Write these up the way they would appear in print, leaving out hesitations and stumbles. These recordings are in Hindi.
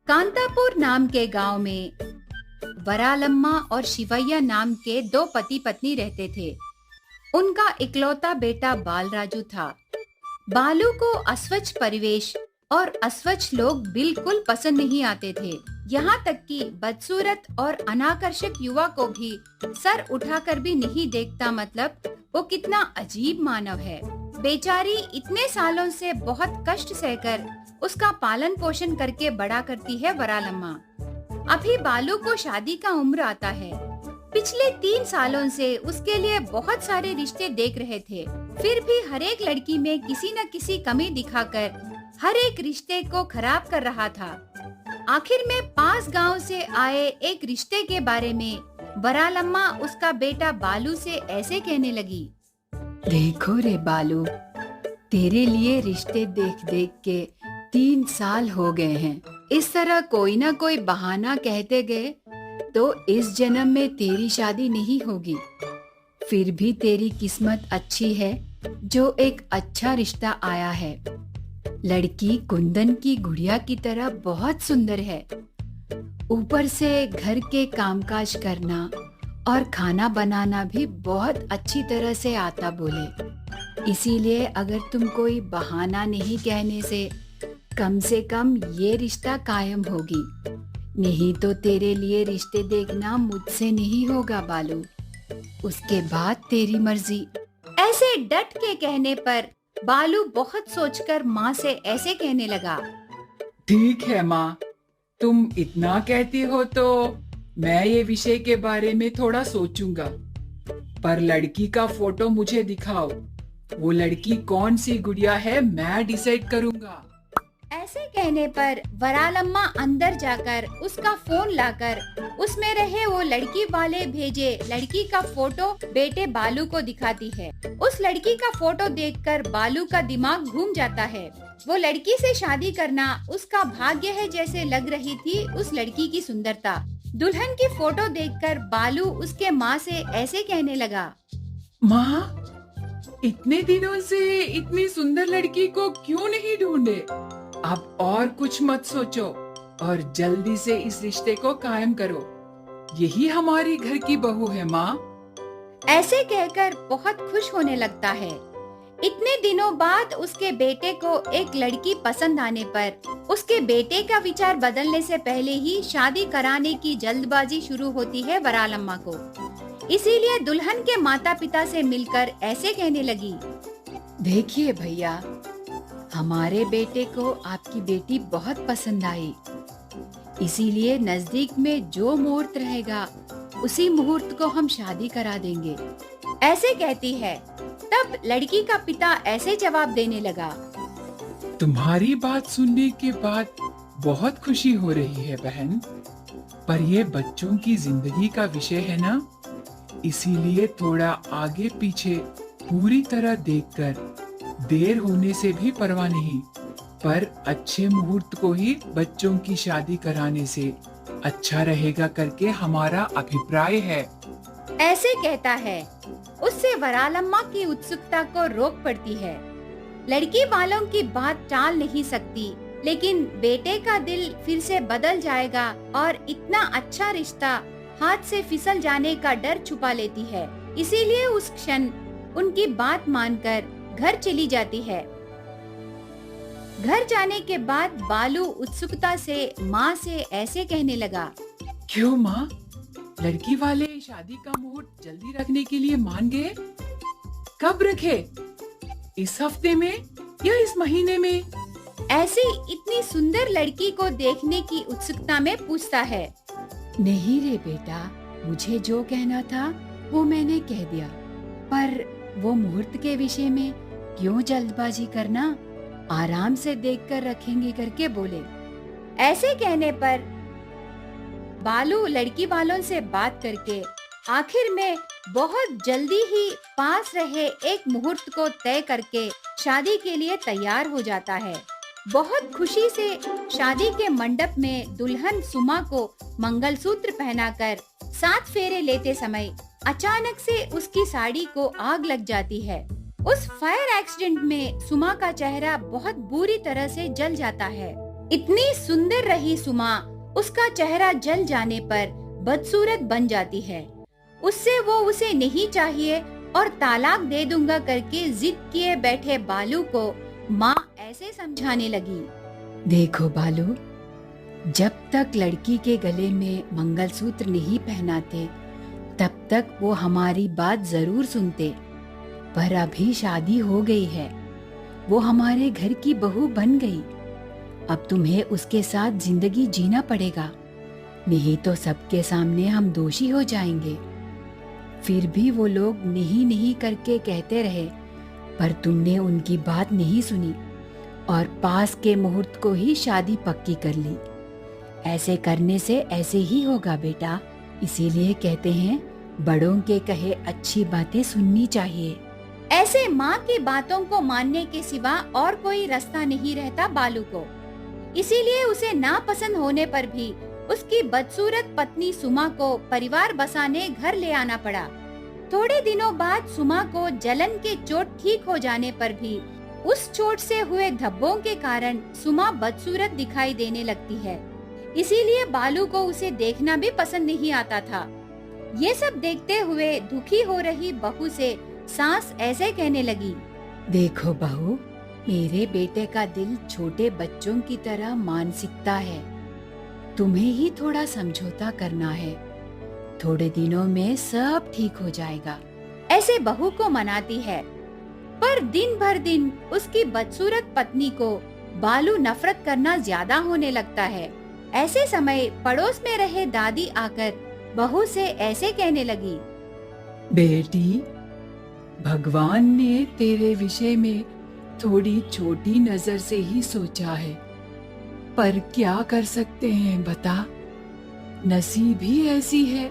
कांतापुर नाम के गांव में वरालम्मा और शिवैया नाम के दो पति पत्नी रहते थे। उनका इकलौता बेटा बालराजू था। बालू को अस्वच्छ परिवेश और अस्वच्छ लोग बिल्कुल पसंद नहीं आते थे। यहाँ तक कि बदसूरत और अनाकर्षक युवा को भी सर उठाकर भी नहीं देखता, मतलब वो कितना अजीब मानव है। बेचारी इतने सालों से बहुत कष्ट सहकर उसका पालन पोषण करके बड़ा करती है वरालम्मा। अभी बालू को शादी का उम्र आता है। पिछले 3 सालों से उसके लिए बहुत सारे रिश्ते देख रहे थे, फिर भी हर एक लड़की में किसी न किसी कमी दिखाकर हर एक रिश्ते को खराब कर रहा था। आखिर में पास गांव से आए एक रिश्ते के बारे में वरालम्मा उसका बेटा बालू से ऐसे कहने लगी। देखो रे बालू, तेरे लिए रिश्ते देख देख के 3 साल हो गए हैं। इस तरह कोई ना कोई बहाना कहते गए तो इस जन्म में तेरी शादी नहीं होगी। फिर भी तेरी किस्मत अच्छी है जो एक अच्छा रिश्ता आया है। लड़की कुंदन की गुड़िया की तरह बहुत सुंदर है। ऊपर से घर के कामकाज करना और खाना बनाना भी बहुत अच्छी तरह से आता बोले। इसीलिए अगर तुम कोई बहाना नहीं कहने से कम ये रिश्ता कायम होगी, नहीं तो तेरे लिए रिश्ते देखना मुझसे नहीं होगा बालू। उसके बाद तेरी मर्जी। ऐसे डट के कहने पर बालू बहुत सोचकर माँ से ऐसे कहने लगा। ठीक है माँ, तुम इतना कहती हो तो मैं ये विषय के बारे में थोड़ा सोचूंगा। पर लड़की का फोटो मुझे दिखाओ। वो लड़की कौन सी गुड़िया है मैं डिसाइड करूंगा। ऐसे कहने पर वरालम्मा अंदर जाकर उसका फोन लाकर उसमें रहे वो लड़की वाले भेजे लड़की का फोटो बेटे बालू को दिखाती है। उस लड़की का फोटो देखकर बालू का दिमाग घूम जाता है। वो लड़की से शादी करना उसका भाग्य है जैसे लग रही थी उस लड़की की सुंदरता। दुल्हन की फोटो देखकर बालू उसके माँ से ऐसे कहने लगा। माँ, इतने दिनों से इतनी सुंदर लड़की को क्यों नहीं ढूंढे? अब और कुछ मत सोचो और जल्दी से इस रिश्ते को कायम करो। यही हमारी घर की बहू है माँ। ऐसे कहकर बहुत खुश होने लगता है। इतने दिनों बाद उसके बेटे को एक लड़की पसंद आने पर उसके बेटे का विचार बदलने से पहले ही शादी कराने की जल्दबाजी शुरू होती है वरालम्मा को। इसीलिए दुल्हन के माता पिता से मिलकर ऐसे कहने लगी। देखिए भैया, हमारे बेटे को आपकी बेटी बहुत पसंद आई। इसीलिए नजदीक में जो मुहूर्त रहेगा उसी मुहूर्त को हम शादी करा देंगे। ऐसे कहती है। तब लड़की का पिता ऐसे जवाब देने लगा। तुम्हारी बात सुनने के बाद बहुत खुशी हो रही है बहन, पर ये बच्चों की जिंदगी का विषय है ना, इसीलिए थोड़ा आगे पीछे पूरी तरह देखकर देर होने से भी परवाह नहीं, पर अच्छे मुहूर्त को ही बच्चों की शादी कराने से अच्छा रहेगा करके हमारा अभिप्राय है। ऐसे कहता है। उससे वरालम्मा की उत्सुकता को रोक पड़ती है। लड़की वालों की बात टाल नहीं सकती, लेकिन बेटे का दिल फिर से बदल जाएगा और इतना अच्छा रिश्ता हाथ से फिसल जाने का डर छुपा लेती है। इसीलिए उस क्षण उनकी बात मानकर घर चली जाती है। घर जाने के बाद बालू उत्सुकता से माँ से ऐसे कहने लगा। क्यों माँ, लड़की वाले शादी का मुहूर्त जल्दी रखने के लिए मान गए? कब रखे? इस हफ्ते में या इस महीने में? ऐसी इतनी सुंदर लड़की को देखने की उत्सुकता में पूछता है। नहीं रे बेटा, मुझे जो कहना था वो मैंने कह दिया, पर वो मुहूर्त के विषय में क्यों जल्दबाजी करना, आराम से देखकर रखेंगे करके बोले। ऐसे कहने पर बालू लड़की वालों से बात करके आखिर में बहुत जल्दी ही पास रहे एक मुहूर्त को तय करके शादी के लिए तैयार हो जाता है। बहुत खुशी से शादी के मंडप में दुल्हन सुमा को मंगलसूत्र पहनाकर 7 फेरे लेते समय अचानक से उसकी साड़ी को आग लग जाती है। उस फायर एक्सीडेंट में सुमा का चेहरा बहुत बुरी तरह से जल जाता है। इतनी सुंदर रही सुमा, उसका चेहरा जल जाने पर बदसूरत बन जाती है। उससे वो उसे नहीं चाहिए और तालाक दे दूंगा करके जिद किए बैठे बालू को माँ ऐसे समझाने लगी। देखो बालू, जब तक लड़की के गले में मंगलसूत्र नहीं पहनाते तब तक वो हमारी बात जरूर सुनते, पर अभी शादी हो गई है, वो हमारे घर की बहू बन गई। अब तुम्हें उसके साथ जिंदगी जीना पड़ेगा, नहीं तो सबके सामने हम दोषी हो जाएंगे। फिर भी वो लोग नहीं नहीं करके कहते रहे, पर तुमने उनकी बात नहीं सुनी और पास के मुहूर्त को ही शादी पक्की कर ली। ऐसे करने से ऐसे ही होगा बेटा, इसीलिए कहते हैं बड़ों के कहे अच्छी बातें सुननी चाहिए। ऐसे माँ की बातों को मानने के सिवा और कोई रास्ता नहीं रहता बालू को। इसीलिए उसे नापसंद होने पर भी उसकी बदसूरत पत्नी सुमा को परिवार बसाने घर ले आना पड़ा। थोड़े दिनों बाद सुमा को जलन के चोट ठीक हो जाने पर भी उस चोट से हुए धब्बों के कारण सुमा बदसूरत दिखाई देने लगती है। इसीलिए बालू को उसे देखना भी पसंद नहीं आता था। ये सब देखते हुए दुखी हो रही बहू से सास ऐसे कहने लगी, देखो बहू, मेरे बेटे का दिल छोटे बच्चों की तरह मानसिकता है, तुम्हें ही थोड़ा समझौता करना है, थोड़े दिनों में सब ठीक हो जाएगा। ऐसे बहू को मनाती है, पर दिन भर दिन उसकी बदसूरत पत्नी को बालू नफरत करना ज्यादा होने लगता है। ऐसे समय पड़ोस में रहे दादी आकर बहू से ऐसे कहने लगी, बेटी, भगवान ने तेरे विषय में थोड़ी छोटी नजर से ही सोचा है, पर क्या कर सकते हैं बता, नसीब ही ऐसी है।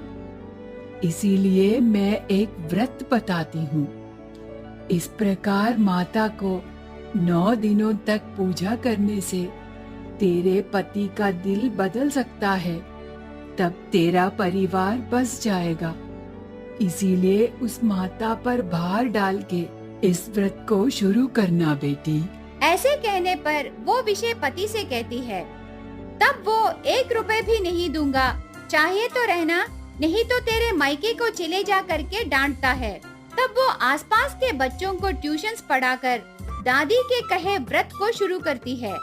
इसीलिए मैं एक व्रत बताती हूँ। इस प्रकार माता को 9 दिनों तक पूजा करने से तेरे पति का दिल बदल सकता है, तब तेरा परिवार बस जाएगा। इसीलिए उस माता पर भार डाल के इस व्रत को शुरू करना बेटी। ऐसे कहने पर वो विषय पति से कहती है, तब वो 1 रुपए भी नहीं दूंगा, चाहिए तो रहना, नहीं तो तेरे मायके को चले जा करके डांटता है। तब वो आसपास के बच्चों को ट्यूशंस पढ़ाकर दादी के कहे व्रत को शुरू करती है।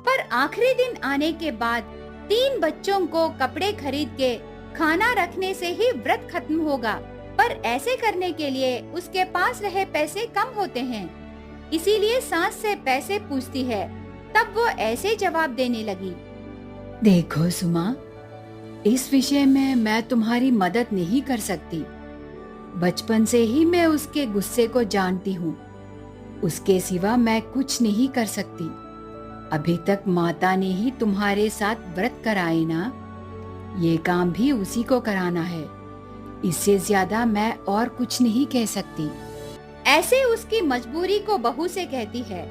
पर आखिरी दिन आने के बाद 3 बच्चों को कपड़े खरीद के खाना रखने से ही व्रत खत्म होगा, पर ऐसे करने के लिए उसके पास रहे पैसे कम होते हैं। इसीलिए सास से पैसे पूछती है। तब वो ऐसे जवाब देने लगी, देखो सुमा, इस विषय में मैं तुम्हारी मदद नहीं कर सकती। बचपन से ही मैं उसके गुस्से को जानती हूँ, उसके सिवा मैं कुछ नहीं कर सकती। अभी तक माता ने ही तुम्हारे साथ व्रत कराए ना, ये काम भी उसी को कराना है, इससे ज्यादा मैं और कुछ नहीं कह सकती। ऐसे उसकी मजबूरी को बहू से कहती है।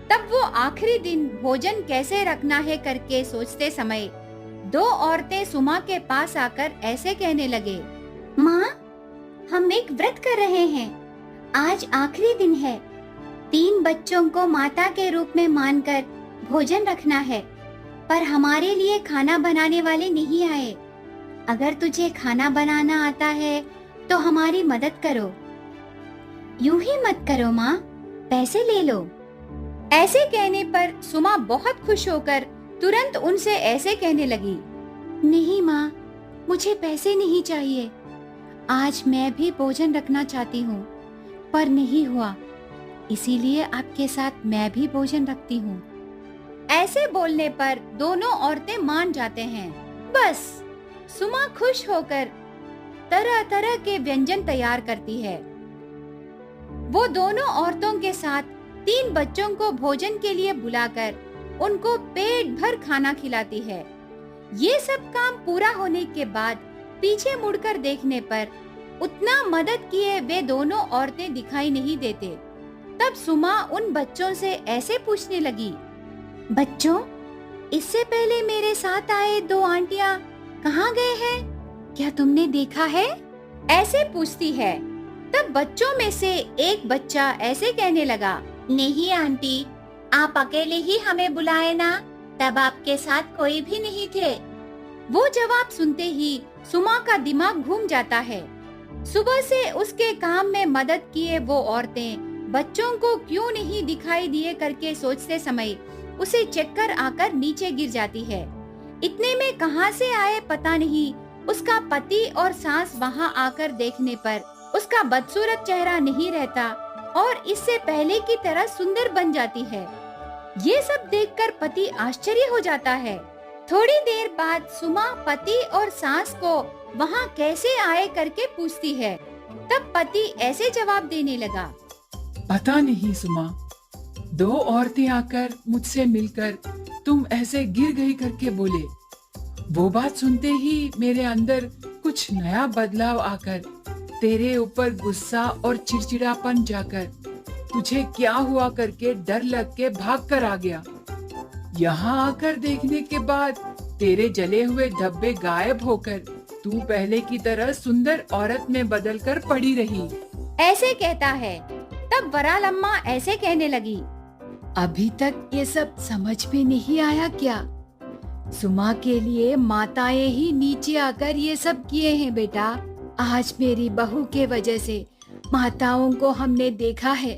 तब वो आखिरी दिन भोजन कैसे रखना है करके सोचते समय 2 औरतें सुमा के पास आकर ऐसे कहने लगे, माँ, हम एक व्रत कर रहे हैं, आज आखिरी दिन है, 3 बच्चों को माता के रूप में मानकर भोजन रखना है, पर हमारे लिए खाना बनाने वाले नहीं आए। अगर तुझे खाना बनाना आता है तो हमारी मदद करो। यूं ही मत करो माँ, पैसे ले लो। ऐसे कहने पर सुमा बहुत खुश होकर तुरंत उनसे ऐसे कहने लगी, नहीं माँ, मुझे पैसे नहीं चाहिए, आज मैं भी भोजन रखना चाहती हूँ, पर नहीं हुआ, इसीलिए आपके साथ मैं भी भोजन रखती हूँ। ऐसे बोलने पर दोनों औरतें मान जाते हैं। बस सुमा खुश होकर तरह तरह के व्यंजन तैयार करती है। वो दोनों औरतों के साथ 3 बच्चों को भोजन के लिए बुलाकर उनको पेट भर खाना खिलाती है। ये सब काम पूरा होने के बाद पीछे मुड़कर देखने पर उतना मदद किए वे दोनों औरतें दिखाई नहीं देते। तब सुमा उन बच्चों से ऐसे पूछने लगी, बच्चों, इससे पहले मेरे साथ आए 2 आंटियां कहाँ गए हैं? क्या तुमने देखा है? ऐसे पूछती है। तब बच्चों में से एक बच्चा ऐसे कहने लगा, नहीं आंटी, आप अकेले ही हमें बुलाए ना, तब आपके साथ कोई भी नहीं थे। वो जवाब सुनते ही सुमा का दिमाग घूम जाता है। सुबह से उसके काम में मदद किए वो औरतें बच्चों को क्यों नहीं दिखाई दिए करके सोचते समय उसे चक्कर आकर नीचे गिर जाती है। इतने में कहां से आए पता नहीं, उसका पति और सास वहां आकर देखने पर उसका बदसूरत चेहरा नहीं रहता और इससे पहले की तरह सुंदर बन जाती है। ये सब देखकर पति आश्चर्य हो जाता है। थोड़ी देर बाद सुमा पति और सास को वहाँ कैसे आए करके पूछती है। तब पति ऐसे जवाब देने लगा, पता नहीं सुमा, दो औरतें आकर मुझसे मिलकर तुम ऐसे गिर गई करके बोले। वो बात सुनते ही मेरे अंदर कुछ नया बदलाव आकर तेरे ऊपर गुस्सा और चिड़चिड़ापन जाकर तुझे क्या हुआ करके डर लग के भाग कर आ गया। यहाँ आकर देखने के बाद तेरे जले हुए धब्बे गायब होकर तू पहले की तरह सुंदर औरत में बदलकर पड़ी रही। ऐसे कहता है। तब वरालम्मा ऐसे कहने लगी, अभी तक ये सब समझ में नहीं आया क्या? सुमा के लिए माताएं ही नीचे आकर ये सब किए हैं बेटा। आज मेरी बहू के वजह से माताओं को हमने देखा है।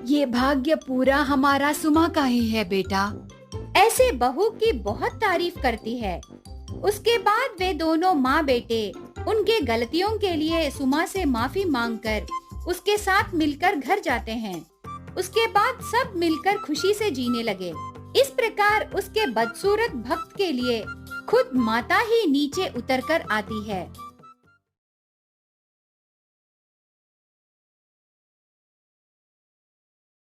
ये भाग्य पूरा हमारा सुमा का ही है बेटा। ऐसे बहू की बहुत तारीफ करती है। उसके बाद वे दोनों माँ बेटे उनके गलतियों के लिए सुमा से माफी मांगकर उसके साथ मिलकर घर जाते हैं। उसके बाद सब मिलकर खुशी से जीने लगे। इस प्रकार उसके बदसूरत भक्त के लिए खुद माता ही नीचे उतरकर आती है